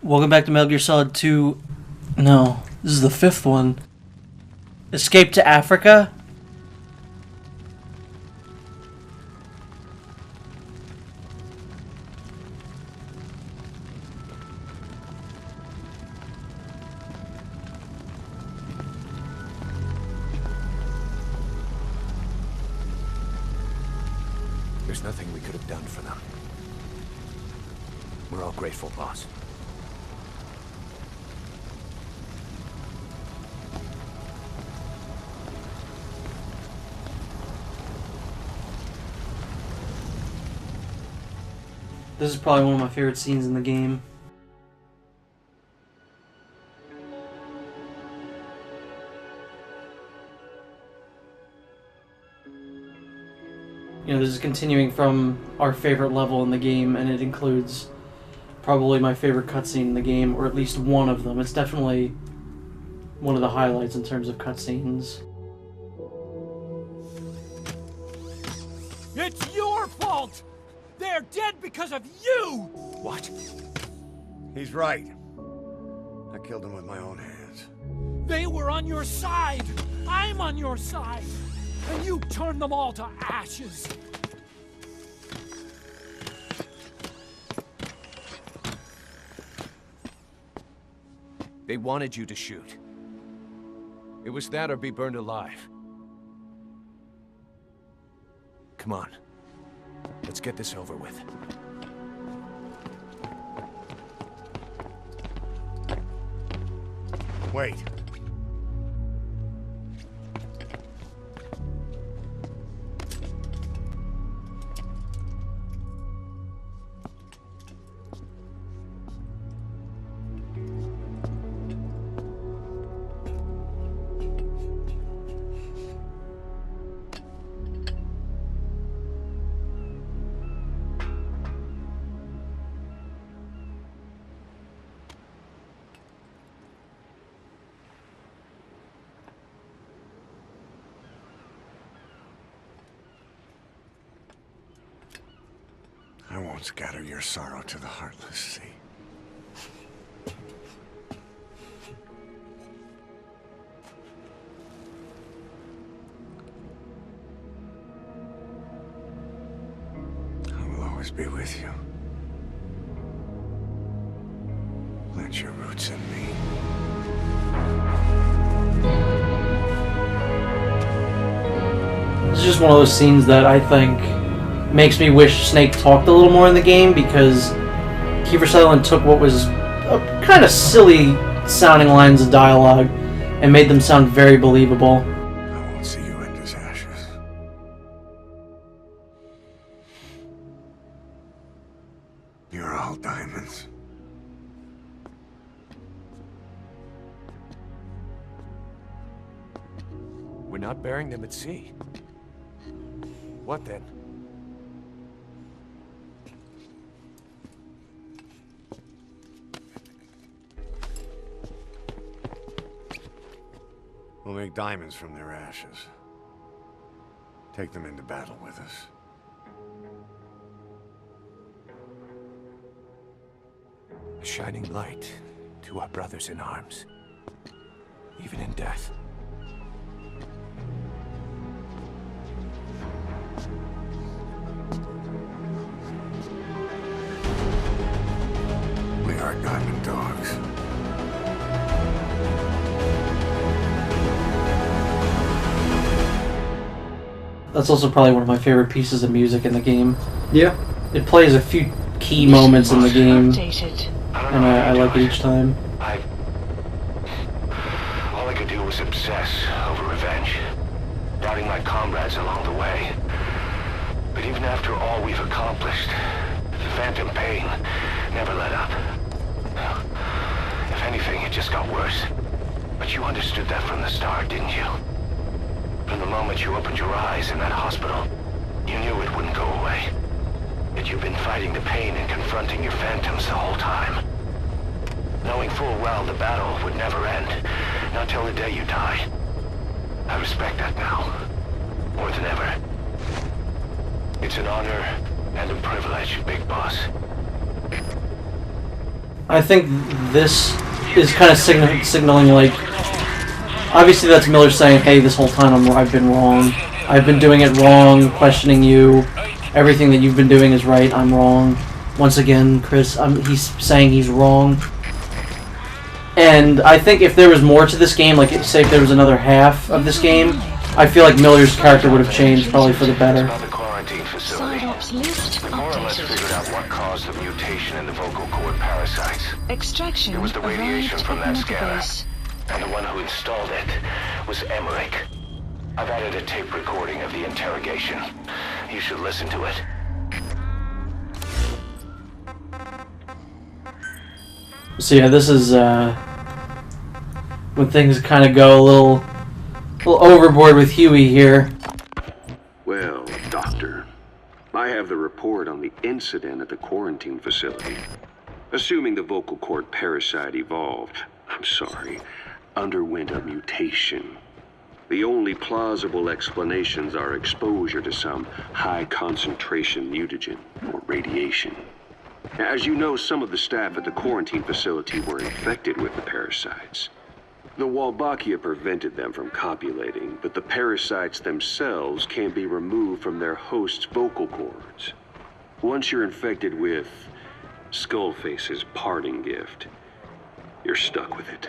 Welcome back to Metal Gear Solid 2. No, this is the fifth one. Escape to Africa? There's nothing we could have done for them. We're all grateful, boss. This is probably one of my favorite scenes in the game. You know, this is continuing from our favorite level in the game, and it includes probably my favorite cutscene in the game, or at least one of them. It's definitely one of the highlights in terms of cutscenes. It's your fault! They're dead because of you! What? He's right. I killed him with my own hands. They were on your side! I'm on your side! And you turned them all to ashes! They wanted you to shoot. It was that or be burned alive. Come on. Let's get this over with. Wait. I won't scatter your sorrow to the heartless sea. I will always be with you. Plant your roots in me. This is just one of those scenes that I think makes me wish Snake talked a little more in the game, because Kiefer Sutherland took what was a kind of silly sounding lines of dialogue and made them sound very believable. I won't see you end as ashes. You're all diamonds. We're not burying them at sea. What then? We'll make diamonds from their ashes. Take them into battle with us. A shining light to our brothers in arms. Even in death. We are diamond dogs. That's also probably one of my favorite pieces of music in the game. Yeah. It plays a few key moments in the game, and I like it each time. All I could do was obsess over revenge, doubting my comrades along the way. But even after all we've accomplished, the phantom pain never let up. If anything, it just got worse. But you understood that from the start, didn't you? From the moment you opened your eyes in that hospital, you knew it wouldn't go away. Yet you've been fighting the pain and confronting your phantoms the whole time. Knowing full well the battle would never end, not till the day you die. I respect that now, more than ever. It's an honor and a privilege, Big Boss. I think this is kind of signaling, like, obviously that's Miller saying, hey, this whole time I've been wrong. I've been doing it wrong, questioning you. Everything that you've been doing is right, I'm wrong. Once again, Chris, he's saying he's wrong. And I think if there was more to this game, like, say if there was another half of this game, I feel like Miller's character would have changed, probably for the better. The quarantine facility. We more or less figured out what caused the mutation in the vocal cord parasites. Extraction It was the radiation from that scanner. database. And the one who installed it was Emmerich. I've added a tape recording of the interrogation. You should listen to it. So yeah, this is when things kind of go a little overboard with Huey here. Well, Doctor, I have the report on the incident at the quarantine facility. Assuming the vocal cord parasite underwent a mutation. The only plausible explanations are exposure to some high-concentration mutagen, or radiation. As you know, some of the staff at the quarantine facility were infected with the parasites. The Wolbachia prevented them from copulating, but the parasites themselves can be removed from their host's vocal cords. Once you're infected with Skullface's parting gift, you're stuck with it.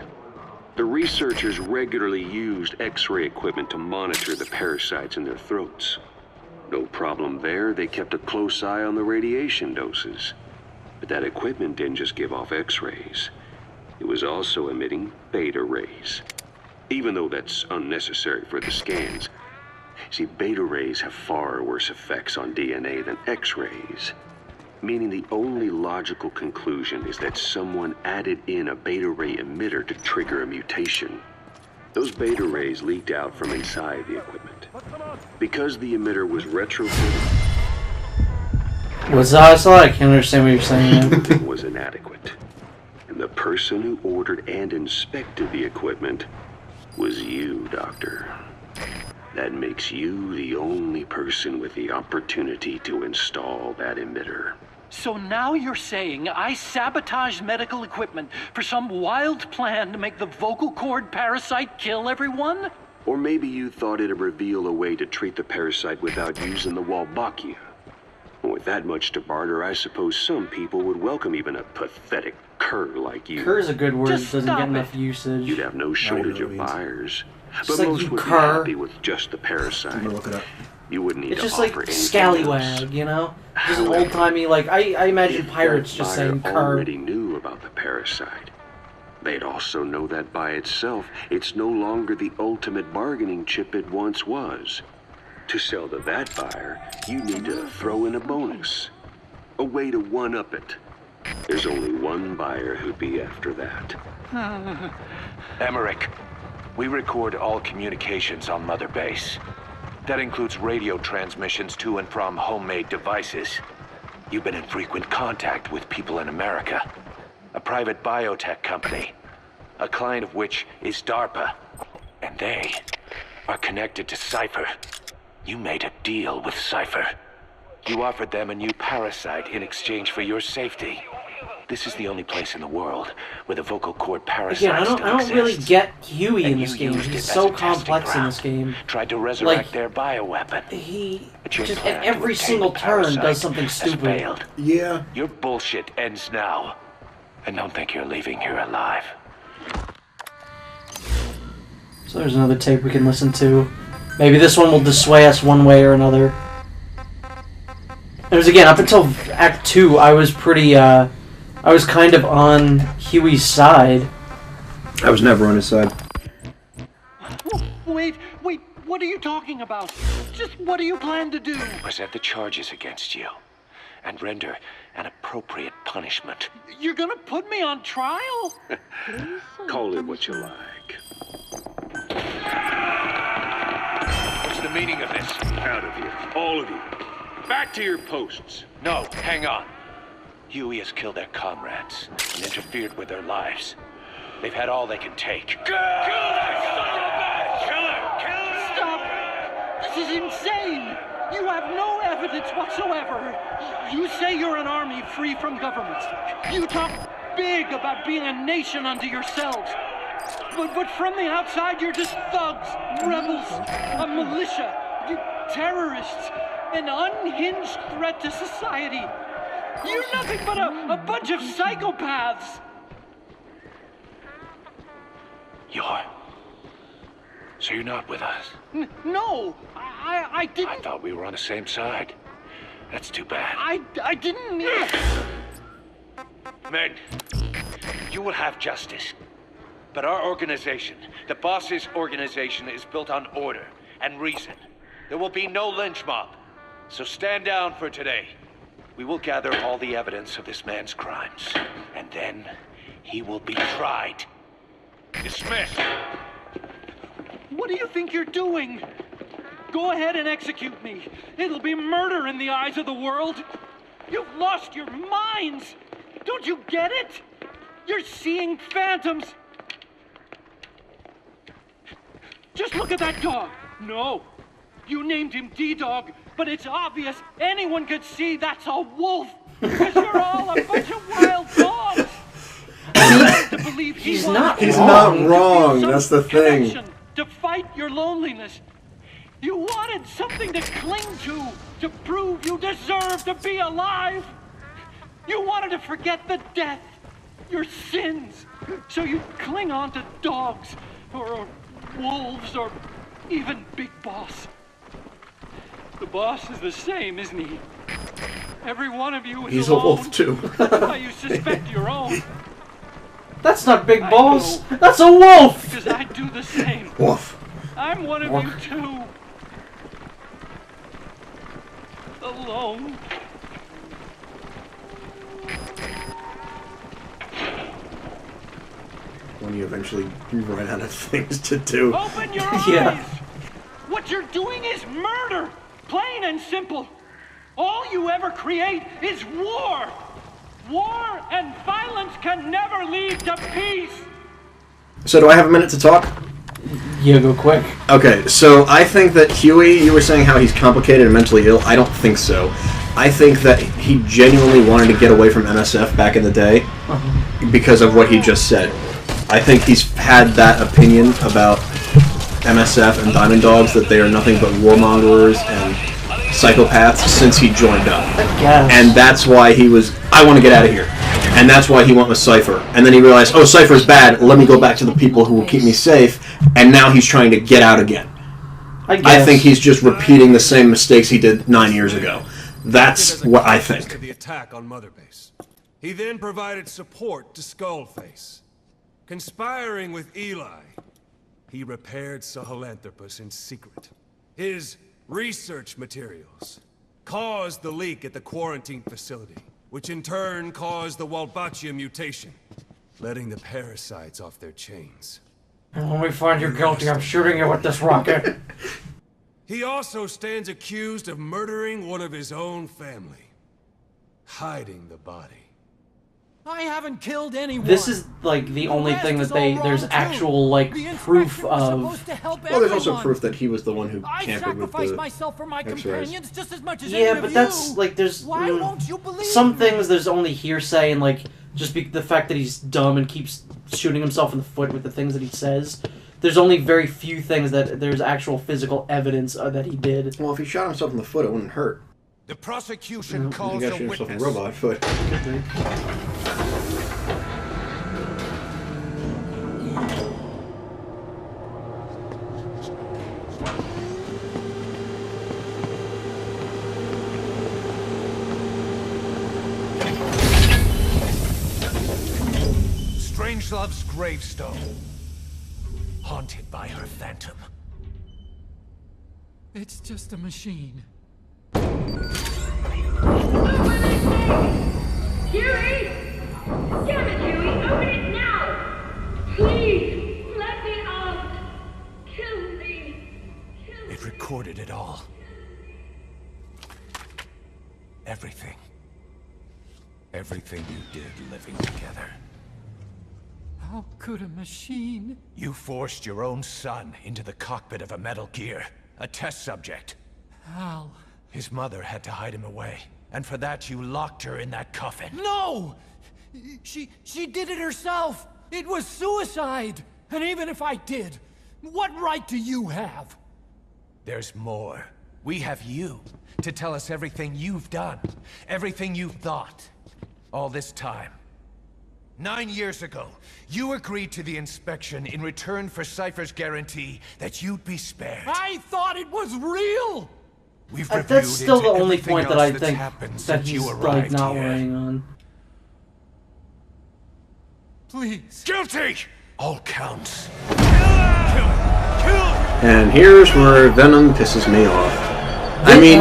The researchers regularly used X-ray equipment to monitor the parasites in their throats. No problem there, they kept a close eye on the radiation doses. But that equipment didn't just give off X-rays. It was also emitting beta rays. Even though that's unnecessary for the scans. See, beta rays have far worse effects on DNA than X-rays. Meaning the only logical conclusion is that someone added in a beta ray emitter to trigger a mutation. Those beta rays leaked out from inside the equipment. Because the emitter was retrofitted, What's that? I can't understand what you're saying. it was inadequate. And the person who ordered and inspected the equipment was you, Doctor. That makes you the only person with the opportunity to install that emitter. So now you're saying I sabotaged medical equipment for some wild plan to make the vocal cord parasite kill everyone? Or maybe you thought it'd reveal a way to treat the parasite without using the Wolbachia. With that much to barter, I suppose some people would welcome even a pathetic cur like you. Cur's a good word, Just doesn't get stop enough it. usage. You'd have no shortage of buyers. But like most you would be cur. happy with just the parasite. Look it up. You wouldn't need It's to just like offer anything scallywag, else. you know? Just an However, old-timey, like, I imagine if pirates that just buyer saying cur. already knew about the parasite, they'd also know that by itself, it's no longer the ultimate bargaining chip it once was. To sell to that buyer, you need to throw in a bonus. A way to one-up it. There's only one buyer who'd be after that. Emmerich, we record all communications on Mother Base. That includes radio transmissions to and from homemade devices. You've been in frequent contact with people in America. A private biotech company. A client of which is DARPA. And they are connected to Cypher. You made a deal with Cypher. You offered them a new parasite in exchange for your safety. This is the only place in the world where the vocal cord parasite Again, I don't really get Huey in And this you game. used it He's as so a testing complex in ground. this game. Tried to resurrect Like, their bioweapon. He But your just plan at to every obtain single the turn parasite does something has stupid. failed. Yeah. Your bullshit ends now. And don't think you're leaving here alive. So there's another tape we can listen to. Maybe this one will dissuade us one way or another. There's again, up until Act 2, I was pretty, I was kind of on Huey's side. I was never on his side. Wait, what are you talking about? Just what do you plan to do? Present the charges against you. And render an appropriate punishment. You're gonna put me on trial? Call it what you like. What's the meaning of this? Out of here. All of you. Back to your posts. No, hang on. Huey has killed their comrades and interfered with their lives. They've had all they can take. Kill that son of a bitch! Kill her! Stop! This is insane! You have no evidence whatsoever. You say you're an army free from government. You talk big about being a nation unto yourselves. But from the outside, you're just thugs, rebels, a militia, terrorists, an unhinged threat to society. You're nothing but a bunch of psychopaths. So you're not with us? No, I didn't. I thought we were on the same side. That's too bad. I didn't mean. Men, you will have justice. But our organization, the boss's organization, is built on order and reason. There will be no lynch mob. So stand down for today. We will gather all the evidence of this man's crimes. And then he will be tried. Dismissed. What do you think you're doing? Go ahead and execute me. It'll be murder in the eyes of the world. You've lost your minds. Don't you get it? You're seeing phantoms. Just look at that dog. No, you named him D-Dog, but it's obvious anyone could see that's a wolf. Because you're all a bunch of wild dogs. To believe He's not wrong. That's the thing. To fight your loneliness. You wanted something to cling to prove you deserve to be alive. You wanted to forget the death, your sins, so you'd cling on to dogs, or wolves, or even Big Boss. The boss is the same, isn't he? Every one of you is He's alone. a wolf too. That's why you suspect your own. That's not Big I Balls. know. That's a wolf. Because I'd do the same. Wolf. I'm one of Wolf. you too. Alone. When you eventually run out of things to do. Open your Yeah. eyes! What you're doing is murder! Plain and simple. All you ever create is war! War and violence can never lead to peace! So do I have a minute to talk? Yeah, go quick. Okay, so I think that Huey, you were saying how he's complicated and mentally ill. I don't think so. I think that he genuinely wanted to get away from MSF back in the day because of what he just said. I think he's had that opinion about MSF and Diamond Dogs, that they are nothing but warmongers and psychopaths since he joined up. Yes. And that's why he was, I want to get out of here. And that's why he went with Cypher. And then he realized, oh, Cypher's bad, let me go back to the people who will keep me safe. And now he's trying to get out again. I think he's just repeating the same mistakes he did 9 years ago. That's what I To think. the attack on Mother Base. He then provided support to Skullface. Conspiring with Eli, he repaired Sahelanthropus in secret. His research materials caused the leak at the quarantine facility, which in turn caused the Walbachia mutation, letting the parasites off their chains. And when we find you guilty, I'm shooting you with this rocket. He also stands accused of murdering one of his own family, hiding the body. I haven't killed anyone. This is like the only thing that there's actual like proof of. Well, there's also proof that he was the one who I tampered with sacrificed the myself for my X-rays. companions just as much as Yeah, any but of that's you. like there's Why won't you believe some me? things there's only hearsay and like just the fact that he's dumb and keeps shooting himself in the foot with the things that he says. There's only very few things that there's actual physical evidence that he did. Well, if he shot himself in the foot, it wouldn't hurt. The prosecution You calls gotta a shoot yourself in witness. a robot foot. Strangelove's gravestone, haunted by her phantom. It's just a machine. Huey! Damn it, Huey! Open it now! Please! Let me out! Kill me! Kill It recorded it all. Everything. Everything you did living together. How could a machine? You forced your own son into the cockpit of a Metal Gear, a test subject. How? His mother had to hide him away, and for that you locked her in that coffin. No! She did it herself. It was suicide. And even if I did, what right do you have? There's more. We have you to tell us everything you've done, everything you've thought, all this time. 9 years ago, you agreed to the inspection in return for Cypher's guarantee that you'd be spared. I thought it was real! We've That's still the only point that I think happened that since he's you like arrived not here. weighing on. Please. Guilty! All counts. And here's where Venom pisses me off. I mean,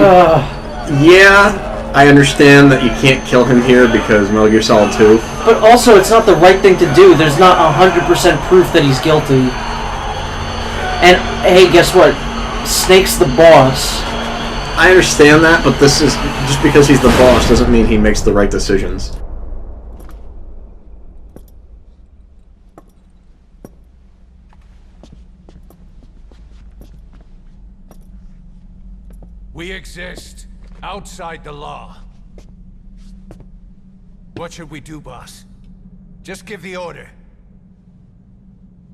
yeah, I understand that you can't kill him here because Metal Gear Solid 2. But also, it's not the right thing to do. There's not 100% proof that he's guilty. And, hey, guess what? Snake's the boss. I understand that, but this is... just because he's the boss doesn't mean he makes the right decisions. We exist outside the law. What should we do, boss? Just give the order.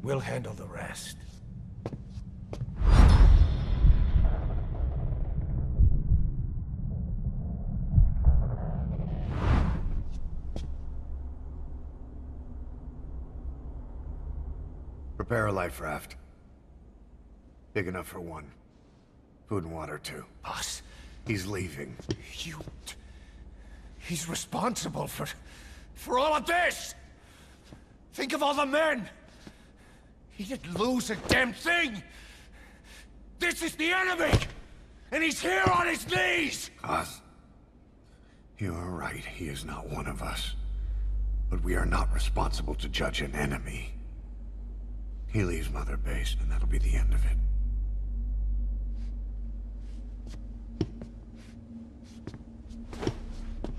We'll handle the rest. Prepare a life raft. Big enough for one. Food and water, too. Boss, He's leaving. he's responsible for all of this! Think of all the men! He didn't lose a damn thing! This is the enemy! And he's here on his knees! Us. You are right, he is not one of us. But we are not responsible to judge an enemy. He leaves Mother Base, and that'll be the end of it.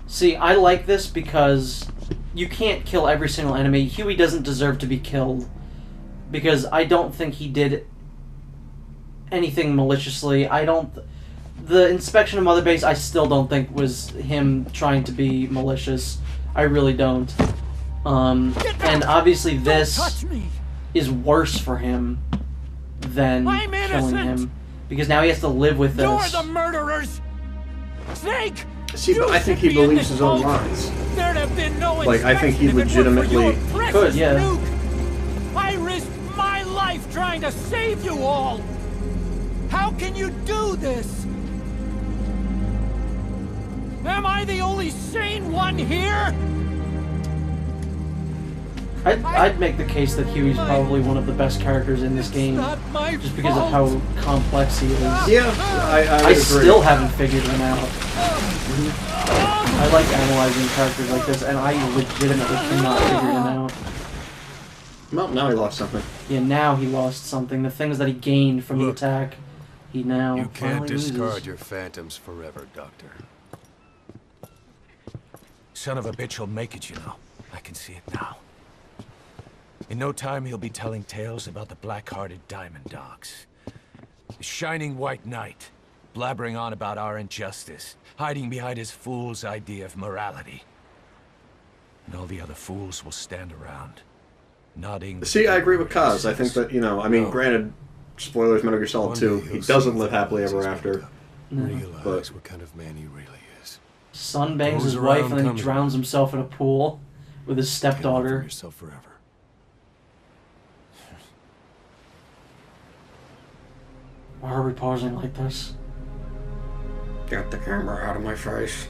See, I like this because you can't kill every single enemy. Huey doesn't deserve to be killed because I don't think he did anything maliciously. The inspection of Mother Base, I still don't think was him trying to be malicious. I really don't. And obviously this is worse for him than killing him because now he has to live with this. You're the murderers! Snake! See, but I think he believes his own lies. There'd have been no Like, I think he legitimately could, yeah. I risked my life trying to save you all! How can you do this? Am I the only sane one here? I'd make the case that Huey's probably one of the best characters in this game, just because of how complex he is. Yeah, I agree. still haven't figured him out. I like analyzing characters like this, and I legitimately cannot figure him out. Well, now he lost something. Yeah, now he lost something. The things that he gained from the attack, he now You can't finally discard loses. your phantoms forever, Doctor. Son of a bitch will make it, you know. I can see it now. In no time, he'll be telling tales about the black-hearted Diamond Dogs. The Shining White Knight, blabbering on about our injustice, hiding behind his fool's idea of morality. And all the other fools will stand around, nodding... See, I agree with Kaz. I think that, you know, I mean, granted, spoilers, Metal Gear Solid 2, he doesn't live happily ever after. Realize what kind of man he really is. Son bangs Goes his wife around and then he coming. drowns himself in a pool with his Can't live for stepdaughter. yourself forever. Why are we pausing like this? Get the camera out of my face.